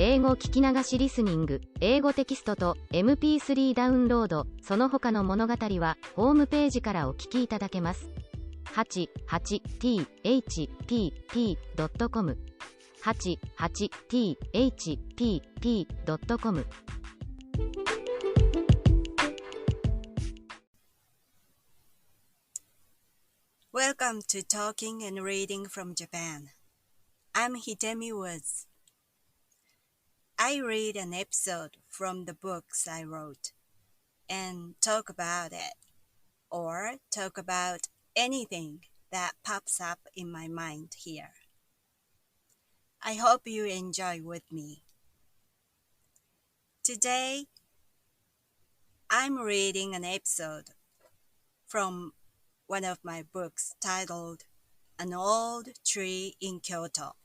英語聞き流しリスニング、英語テキストと MP3 ダウンロード、その他の物語はホームページからお聞きいただけます。88thpp.com 88thpp.com Welcome to Talking and Reading from Japan. I'm Hidemi Woods. I read an episode from the books I wrote and talk about it, or talk about anything that pops up in my mind here. I hope you enjoy with me. Today, I'm reading an episode from one of my books titled An Old Tree in Kyoto.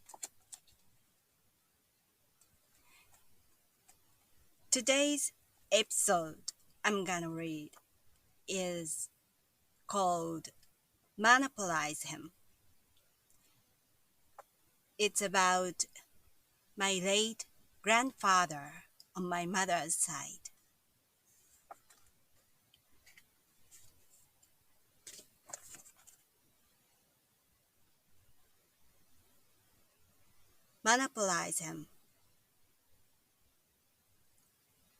Today's episode I'm gonna read is called Monopolize Him. It's about my late grandfather on my mother's side. Monopolize him.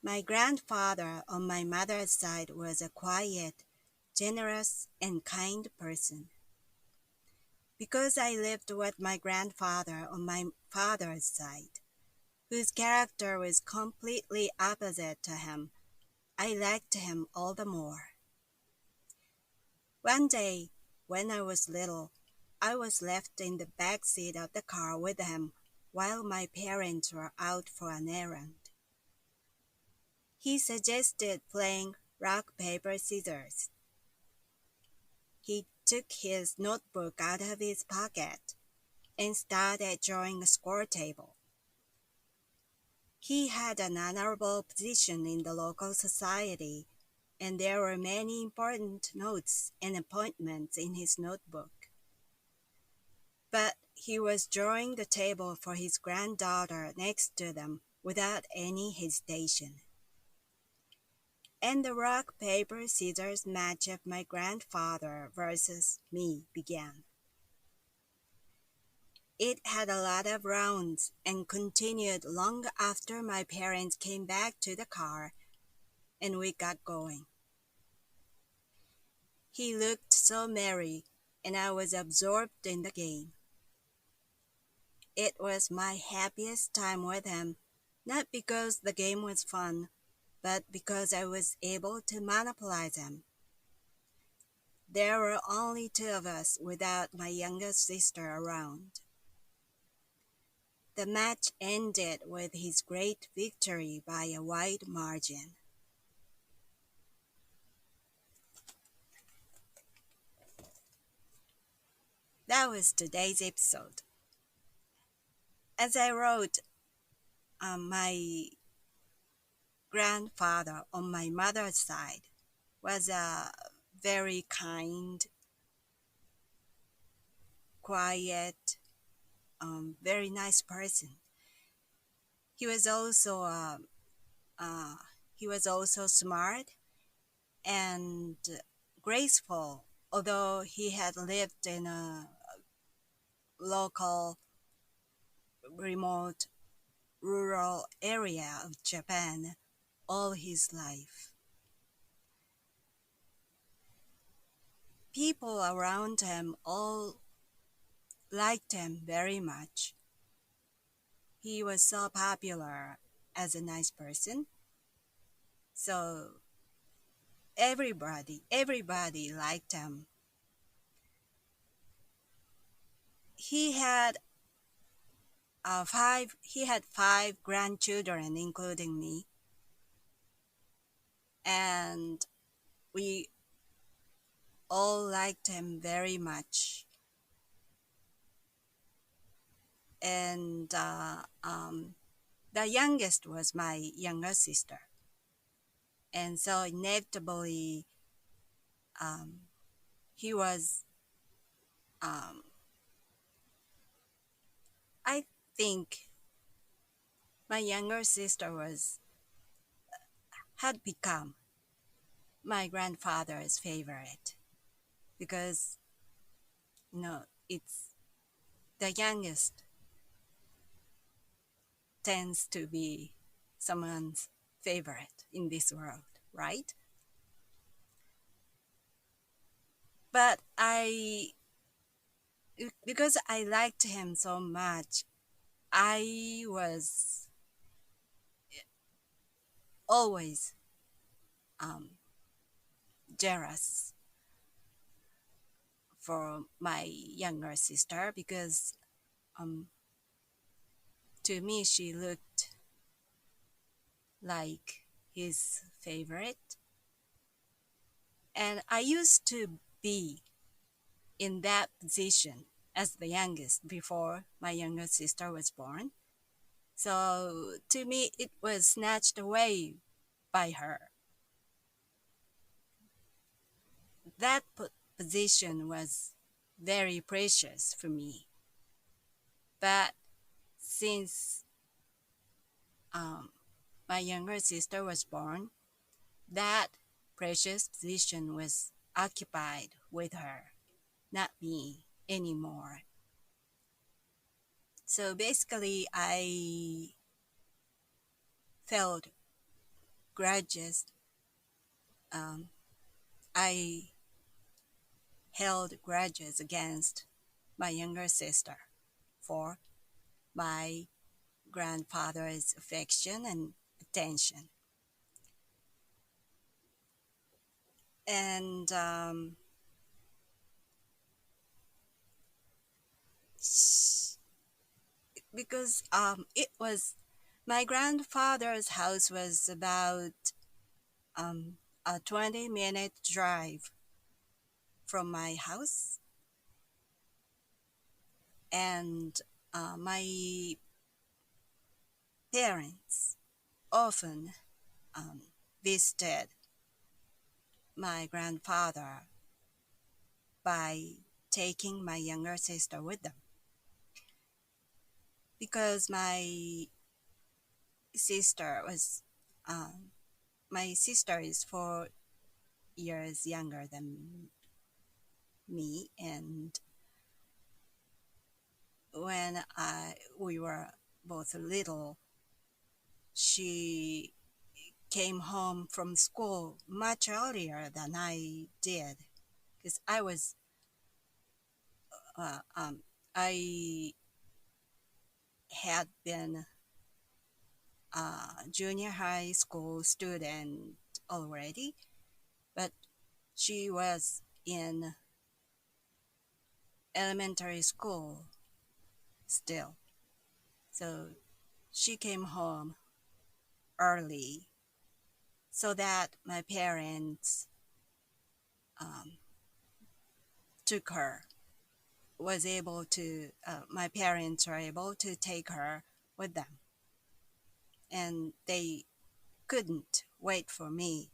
My grandfather on my mother's side was a quiet, generous, and kind person. Because I lived with my grandfather on my father's side, whose character was completely opposite to him, I liked him all the more. One day, when I was little, I was left in the back seat of the car with him while my parents were out for an errand. He suggested playing rock, paper, scissors. He took his notebook out of his pocket and started drawing a score table. He had an honorable position in the local society, and there were many important notes and appointments in his notebook. But he was drawing the table for his granddaughter next to them without any hesitation. And the rock, paper, scissors match of my grandfather versus me began. It had a lot of rounds and continued long after my parents came back to the car and we got going. He looked so merry and I was absorbed in the game. It was my happiest time with him, not because the game was fun, but because I was able to monopolize him. There were only two of us without my youngest sister around. The match ended with his great victory by a wide margin. That was today's episode. As I wrote, my grandfather on my mother's side was a very kind, quiet, very nice person. He was also smart and graceful, although he had lived in a local, remote, rural area of Japan all his life. People around him all liked him very much. He was so popular as a nice person. So everybody liked him. He had five grandchildren, including me. And we all liked him very much. And the youngest was my younger sister. And so inevitably, he was, I think my younger sister had become my grandfather's favorite because it's the youngest tends to be someone's favorite in this world, right? But because I liked him so much, I was always jealous for my younger sister because to me she looked like his favorite, and I used to be in that position as the youngest before my younger sister was born. So to me it was snatched away by her. That position was very precious for me. But since my younger sister was born, that precious position was occupied with her, not me anymore. So basically, I felt grudges. I held grudges against my younger sister for my grandfather's affection and attention. And because it was my grandfather's house was about a 20-minute drive from my house, and my parents often visited my grandfather by taking my younger sister with them, because my sister is 4 years younger than me, and when we were both little, she came home from school much earlier than I did, because I had been a junior high school student already, but she was in elementary school still. So she came home early so that my parents my parents were able to take her with them, and they couldn't wait for me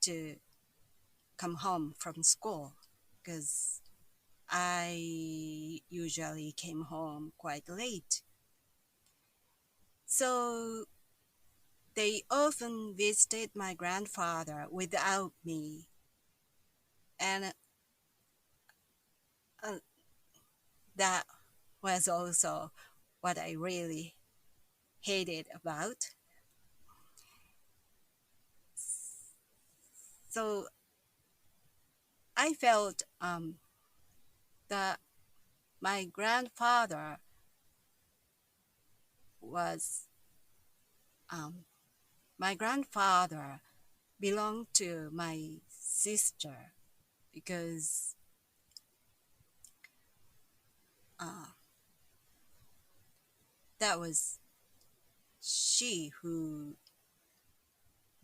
to come home from school because I usually came home quite late. So they often visited my grandfather without me, and that was also what I really hated about. So I felt that my grandfather belonged to my sister because that was she who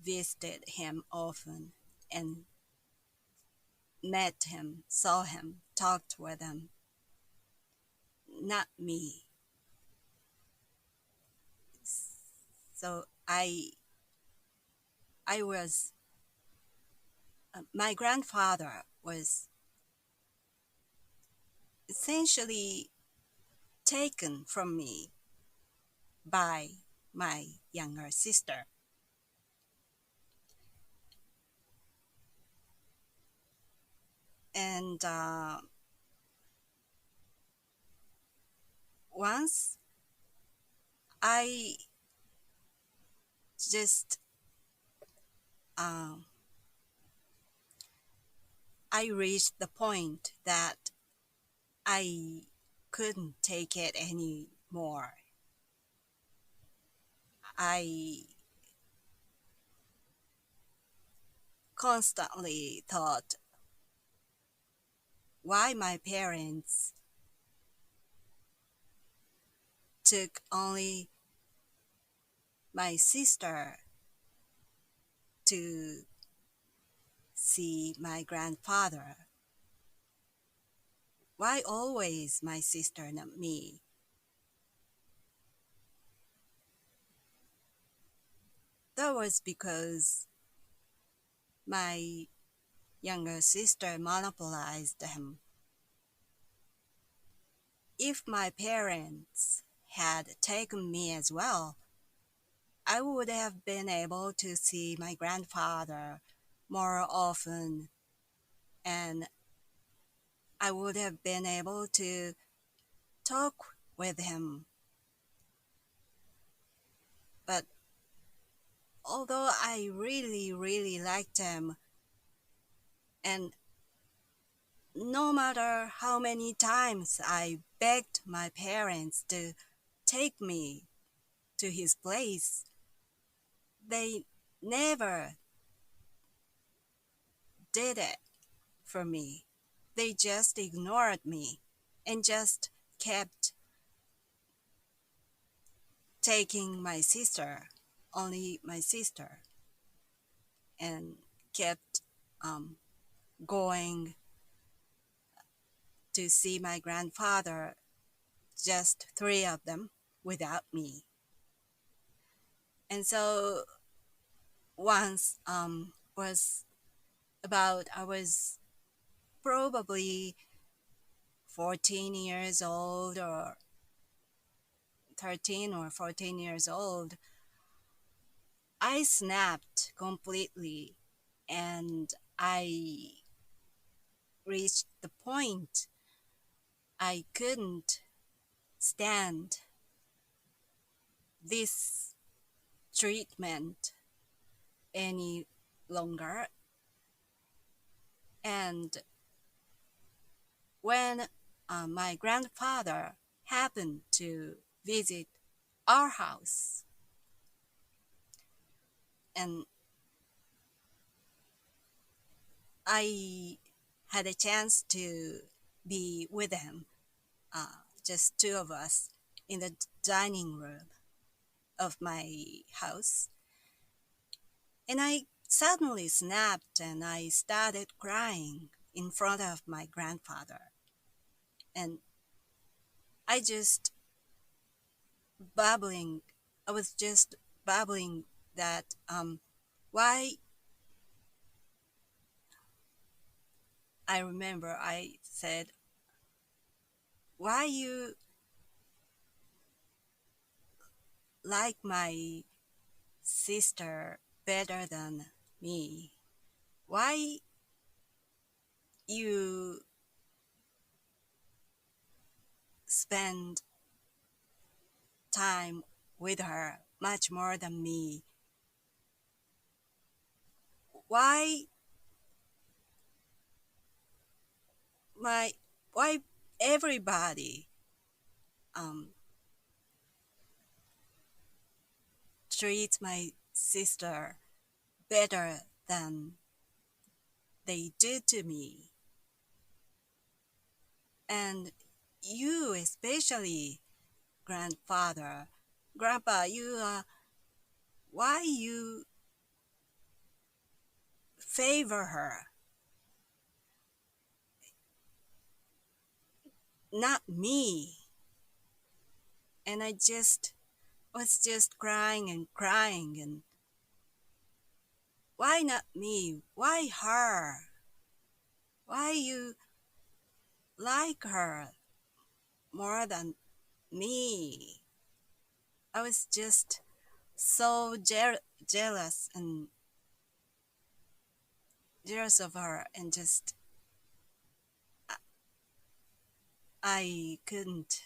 visited him often and met him, saw him, talked with him, not me. So my grandfather was essentially taken from me by my younger sister. And once I just I reached the point that I couldn't take it anymore. I constantly thought why my parents took only my sister to see my grandfather. Why always my sister, not me? That was because my younger sister monopolized them. If my parents had taken me as well, I would have been able to see my grandfather more often, and I would have been able to talk with him. But although I really liked him, and no matter how many times I begged my parents to take me to his place, they never did it for me. They just ignored me and just kept taking my sister, only my sister, and kept going to see my grandfather, just 3 of them, without me. And so once I was probably 14 years old or 13 or 14 years old, I snapped completely, and I reached the point I couldn't stand this treatment any longer. And when my grandfather happened to visit our house, and I had a chance to be with him, just 2 of us, in the dining room of my house. And I suddenly snapped and I started crying in front of my grandfather. And I was just babbling that why, I remember I said, why you like my sister better than me? Why you spend time with her much more than me? Why everybody treats my sister better than they do to me? And you, especially grandpa, why you favor her, not me? And I was just crying, and why not me? Why her? Why you like her more than me? I was just so jealous of her, and just I couldn't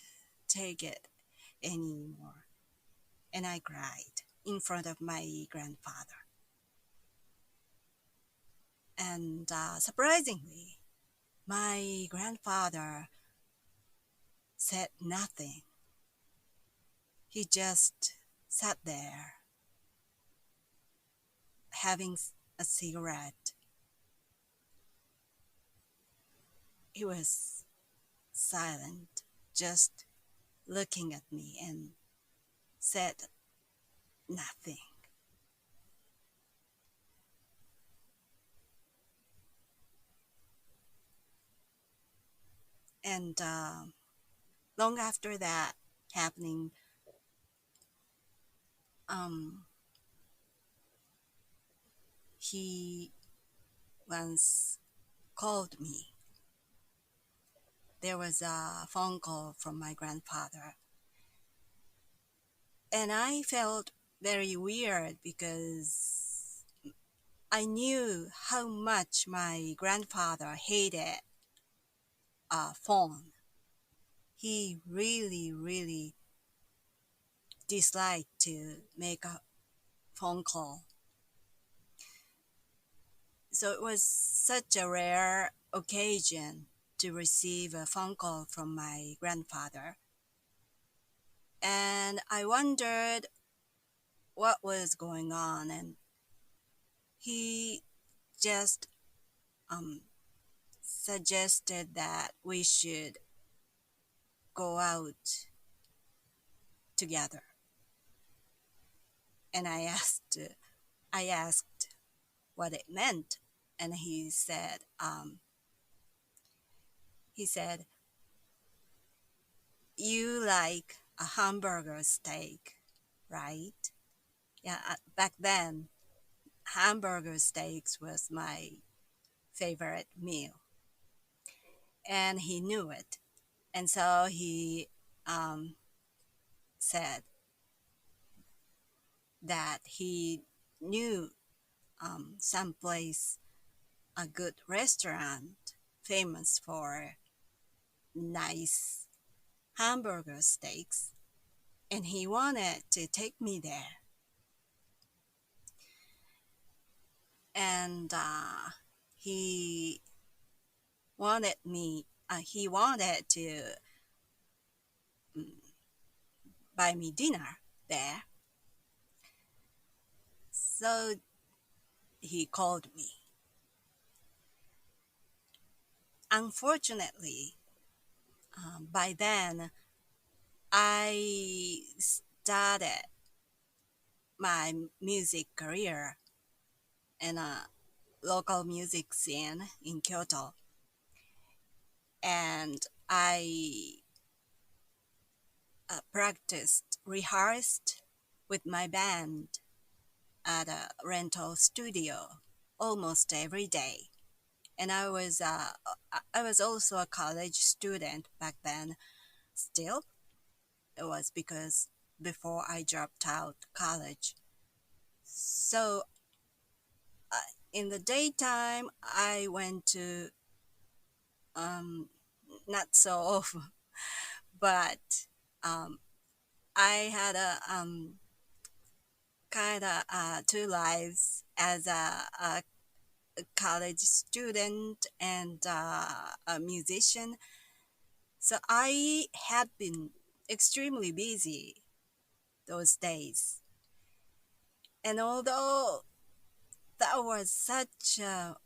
take it anymore, and I cried in front of my grandfather. And surprisingly, my grandfather said nothing. He just sat there having a cigarette. He was silent, just looking at me, and said nothing. And long after that happening, he once called me. There was a phone call from my grandfather, and I felt very weird because I knew how much my grandfather hated a phone. He really disliked to make a phone call. So it was such a rare occasion to receive a phone call from my grandfather. And I wondered what was going on, and he just suggested that we should go out together. And I asked what it meant, and he said, "You like a hamburger steak, right?" Yeah, back then, hamburger steaks was my favorite meal, and he knew it, and so he said that he knew some place, a good restaurant famous for nice hamburger steaks, and he wanted to take me there. And he wanted to buy me dinner there. So he called me. Unfortunately, by then, I started my music career in a local music scene in Kyoto, and I rehearsed with my band at a rental studio almost every day. And I was also a college student back then. Still, it was because before I dropped out college. So in the daytime, I went to not so often, but I had a kind of two lives as a college student and a musician. So I had been extremely busy those days. And although that was such an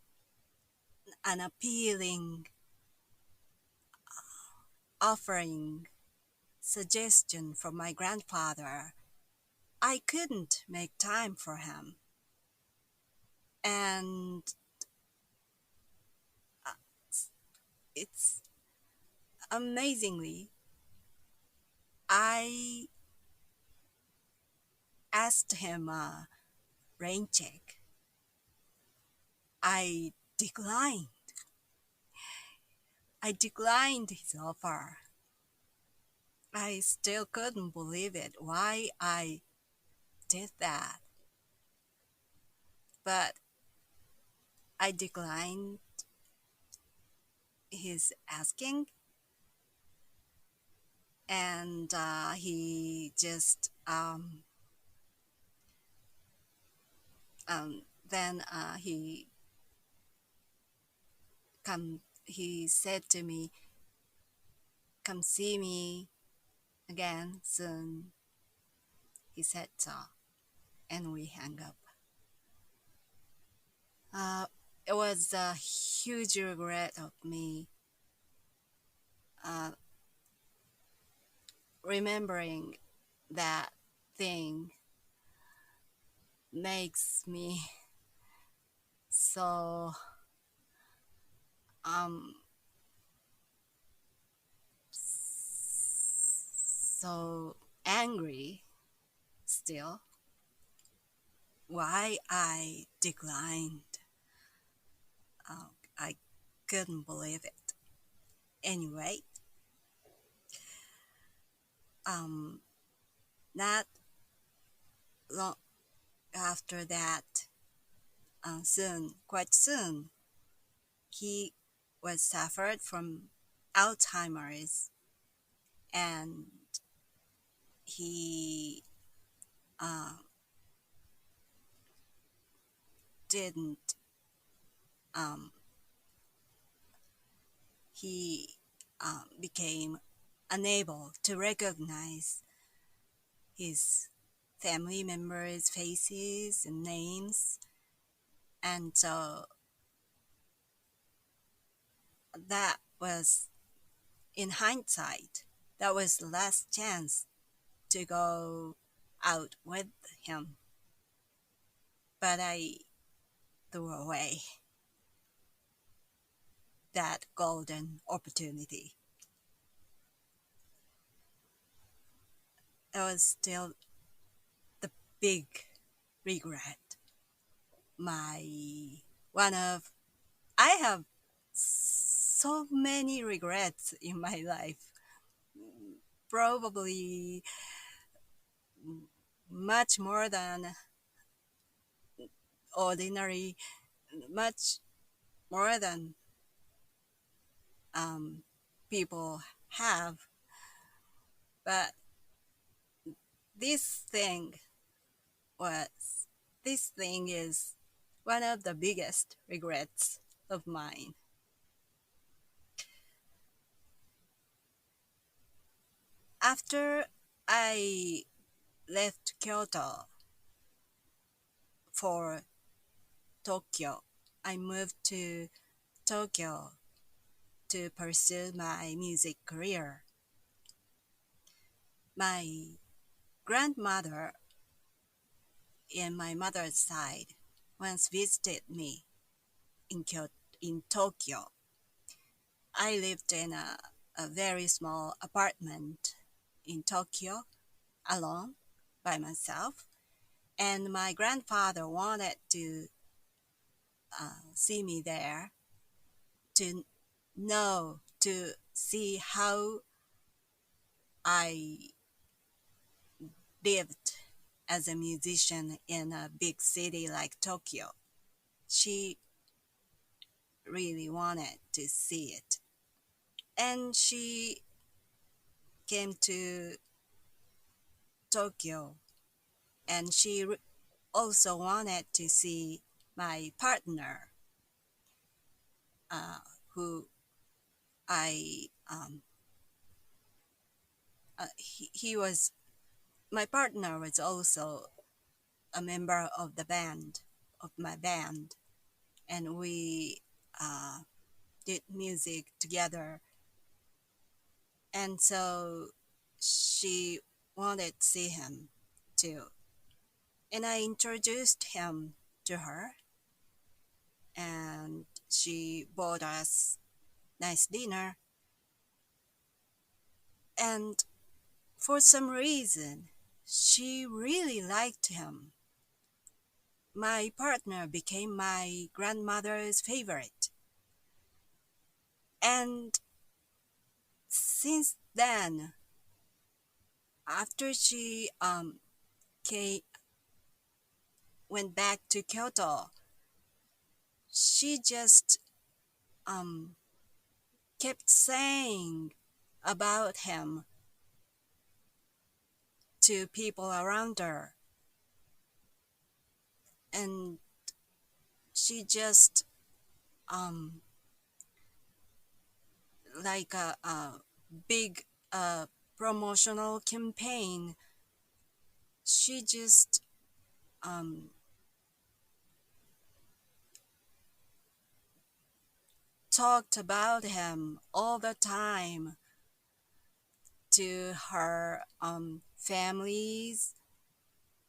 appealing offering suggestion from my grandfather, I couldn't make time for him. And it's amazingly, I asked him a rain check. I declined his offer. I still couldn't believe it, why I did that. But I declined his asking, and he just then he said to me, "Come see me again soon." He said so, and we hung up. It was a huge regret of me. Remembering that thing makes me so so angry still. Why I declined? I couldn't believe it. Anyway, not long after that, quite soon, he was suffered from Alzheimer's, and he didn't he became unable to recognize his family members' faces and names, and so that was, in hindsight, that was the last chance to go out with him. But I threw away that golden opportunity. It was still the big regret. I have so many regrets in my life. Probably much more than ordinary, much more than people have. But this thing is one of the biggest regrets of mine. After I left Kyoto for Tokyo, I moved to Tokyo to pursue my music career. My grandmother in my mother's side once visited me in Tokyo. I lived in a very small apartment in Tokyo alone by myself, and my grandfather wanted to see me there to see how I lived as a musician in a big city like Tokyo. She really wanted to see it, and she came to Tokyo, and she also wanted to see my partner, who I he was my partner was also a member of my band, and we did music together, and so she wanted to see him too, and I introduced him to her, and she bought us nice dinner, and for some reason she really liked him. My partner became my grandmother's favorite, and since then, after she went back to Kyoto, she just kept saying about him to people around her. And she just like a big promotional campaign, she just talked about him all the time to her families,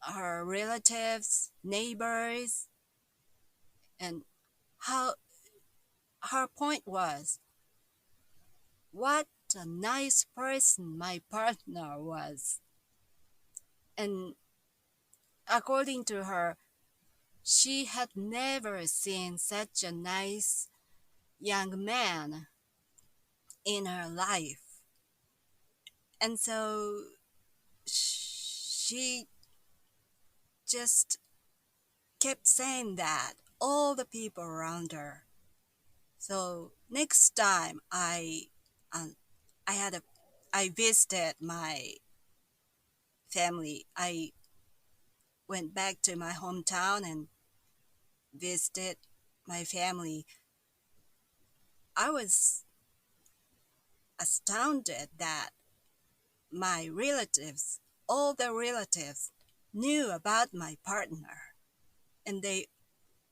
her relatives, neighbors, and how her point was, what a nice person my partner was. And according to her, she had never seen such a nice young man in her life. And so she just kept saying that all the people around her. So next time I visited my family. I went back to my hometown and visited my family. I was astounded that my relatives, all the relatives, knew about my partner, and they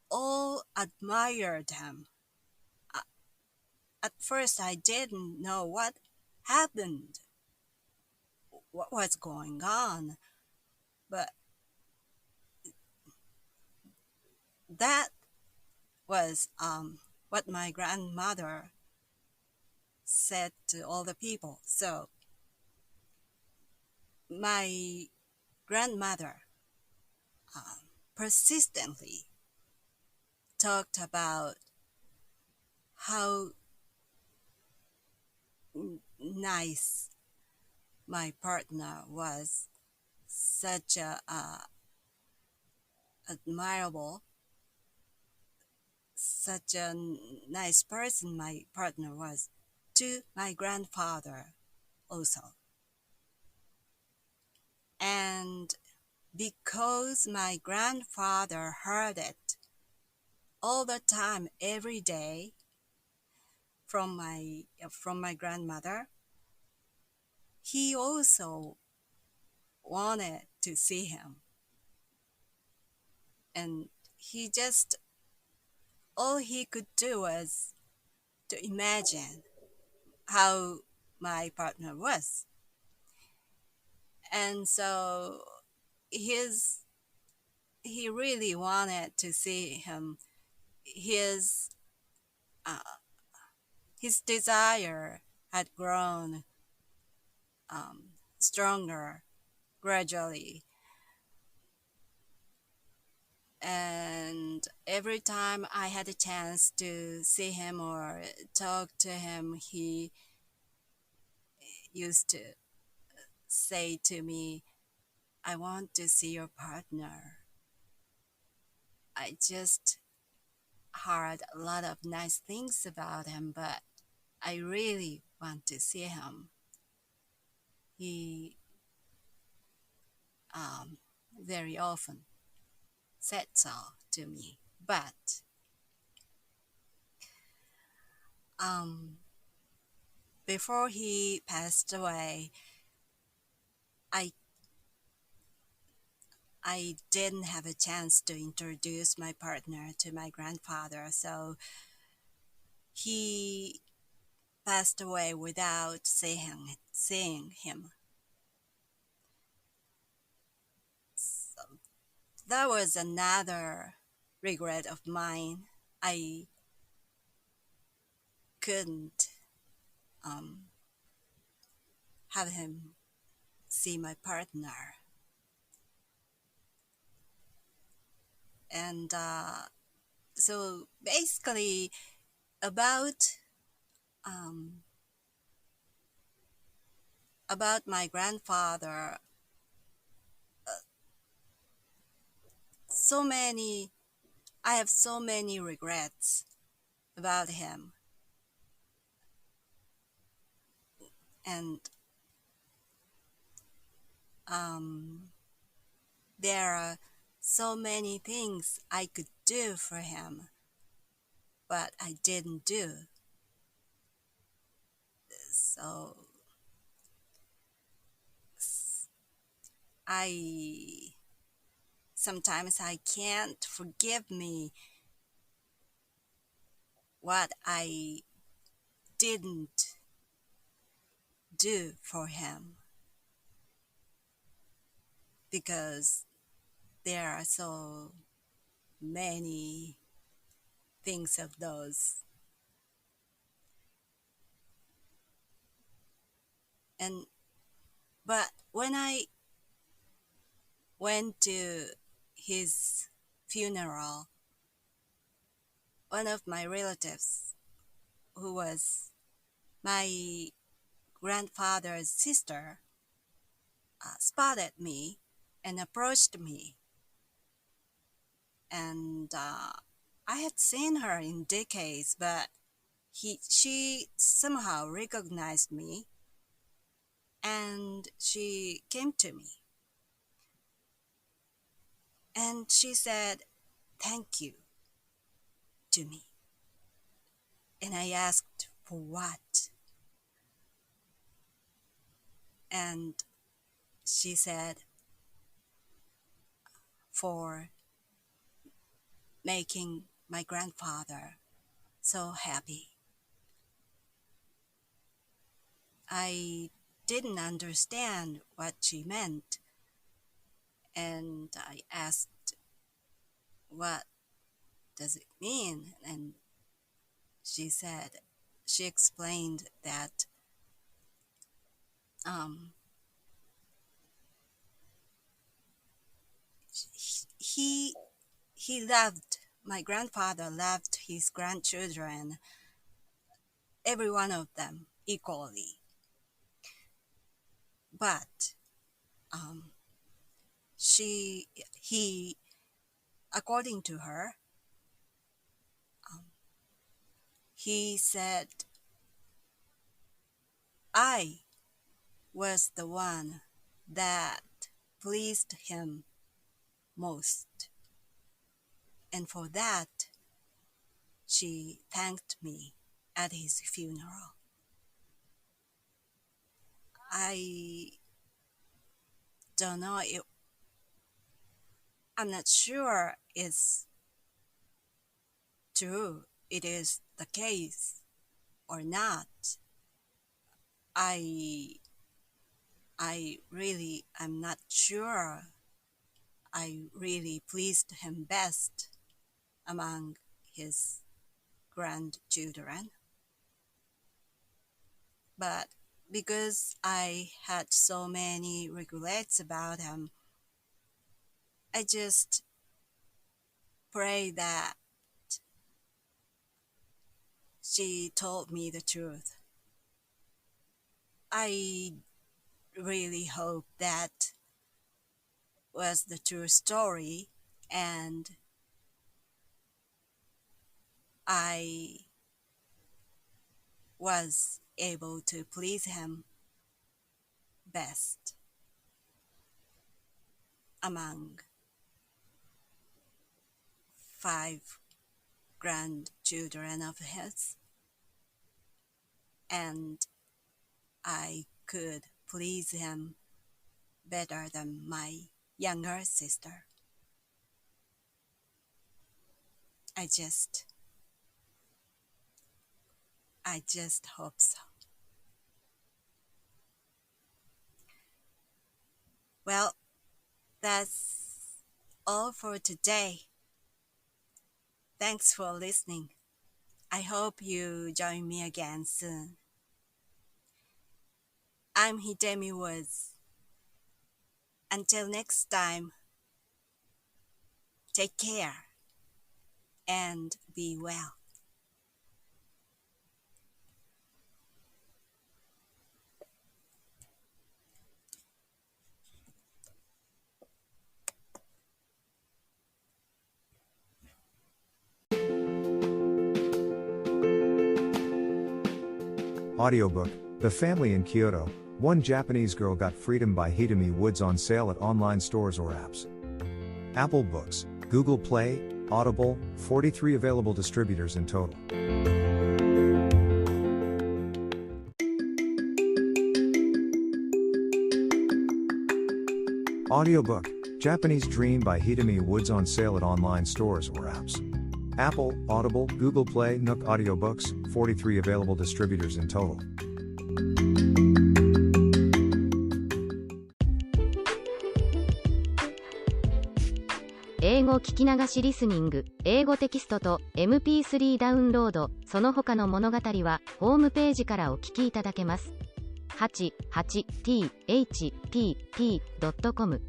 all admired him. At first, I didn't know what happened, what was going on, but that was what my grandmother said to all the people. So my grandmother persistently talked about how nice my partner was, such a admirable, such a nice person my partner was, to my grandfather also. And because my grandfather heard it all the time, every day, from my grandmother, he also wanted to see him. And all he could do was to imagine how my partner was. And so he really wanted to see him. His desire had grown stronger gradually. And every time I had a chance to see him or talk to him, he used to say to me, I want to see your partner. I just heard a lot of nice things about him, but I really want to see him. He very often said so to me. But before he passed away, I didn't have a chance to introduce my partner to my grandfather, so he passed away without seeing him. So that was another regret of mine. I couldn't have him see my partner. And so basically about my grandfather, have so many regrets about him. And there are so many things I could do for him, but I didn't do. So sometimes I can't forgive me what I didn't do for him, because there are so many things of those. But when I went to his funeral, one of my relatives, who was my grandfather's sister, spotted me and approached me. And I had seen her in decades, but she somehow recognized me, and she came to me. And she said, "Thank you," to me. And I asked, for what? And she said, for making my grandfather so happy. I didn't understand what she meant, and I asked, what does it mean? And she explained that my grandfather loved his grandchildren, every one of them, equally. But according to her, he said, I was the one that pleased him most. And for that, she thanked me at his funeral. I don't know if I'm not sure it's true, it is the case or not. I really am not sure I really pleased him best among his grandchildren. But because I had so many regrets about him, I just pray that she told me the truth. I really hope that was the true story, and I was able to please him best among 5 grandchildren of his, and I could please him better than my younger sister. I just hope so. Well, that's all for today. Thanks for listening. I hope you join me again soon. I'm Hidemi Woods. Until next time, take care and be well. Audiobook, The Family in Kyoto, One Japanese Girl Got Freedom by Hidemi Woods on sale at online stores or apps. Apple Books, Google Play, Audible, 43 available distributors in total. Audiobook, Japanese Dream by Hidemi Woods on sale at online stores or apps. Apple, Audible, Google Play, Nook Audiobooks, 43 available distributors in total. 英語聞き流しリスニング、英語テキストと MP3 ダウンロード、その他の物語はホームページからお聞きいただけます。88thpp.com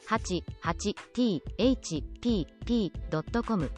88thpp.com